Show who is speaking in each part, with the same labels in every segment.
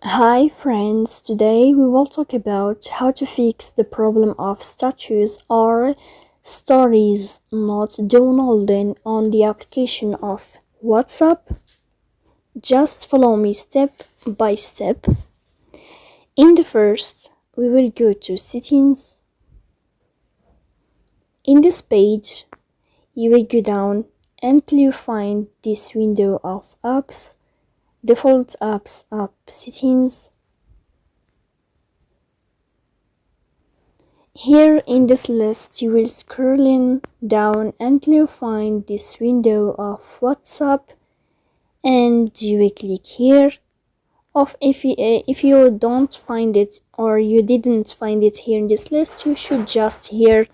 Speaker 1: Hi friends, today we will talk about how to fix the problem of status or stories not downloading on the application of WhatsApp. Just follow me step by step. In the first, we will go to settings. In this page, you will go down until you find this window of apps, default apps app settings. Here in this list, you will scrolling down until you find this window of WhatsApp, and you will click here. If you don't find it or you didn't find it here in this list, you should just here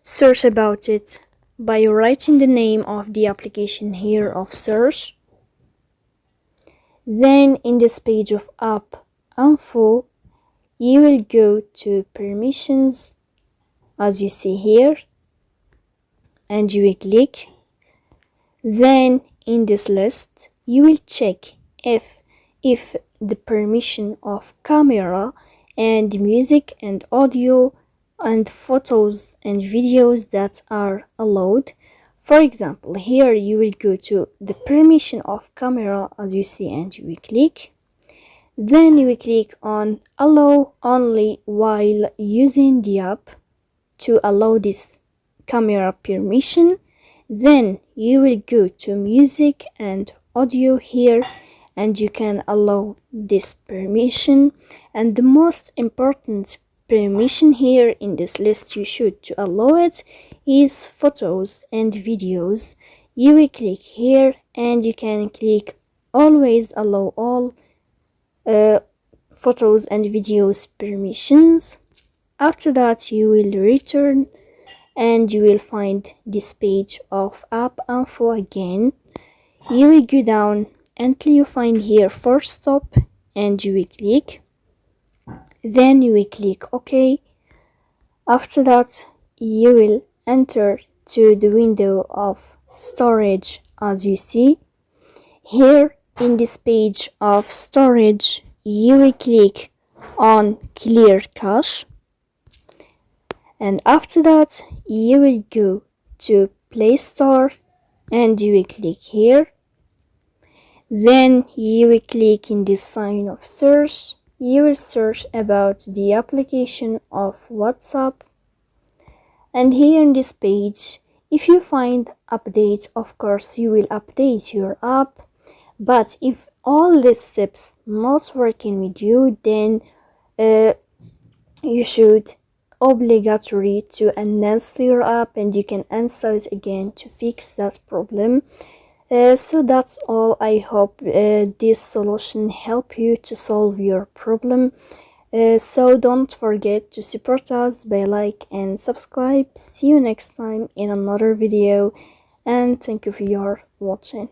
Speaker 1: search about it by writing the name of the application here of search. Then in this page of app info, you will go to permissions, as you see here, and you will click. Then in this list, you will check if the permission of camera and music and audio and photos and videos that are allowed. For example, here you will go to the permission of camera, as you see, and you will click. Then you will click on allow only while using the app to allow this camera permission. Then you will go to music and audio here, and you can allow this permission. And the most important permission here in this list you should to allow it is photos and videos. You will click here, and you can click always allow all photos and videos permissions. After that, you will return and you will find this page of app info again. You will go down until you find here force stop, and you will click. Then you will click OK. After that, you will enter to the window of storage, as you see. Here in this page of storage, you will click on clear cache. And after that, you will go to Play Store, and you will click here. Then you will click in this sign of search. You will search about the application of WhatsApp. And here in this page, if you find update, of course you will update your app. But if all these steps not working with you, then you should obligatory to uninstall your app, and you can install it again to fix that problem. So that's all. I hope this solution help you to solve your problem. So don't forget to support us by like and subscribe. See you next time in another video, and thank you for your watching.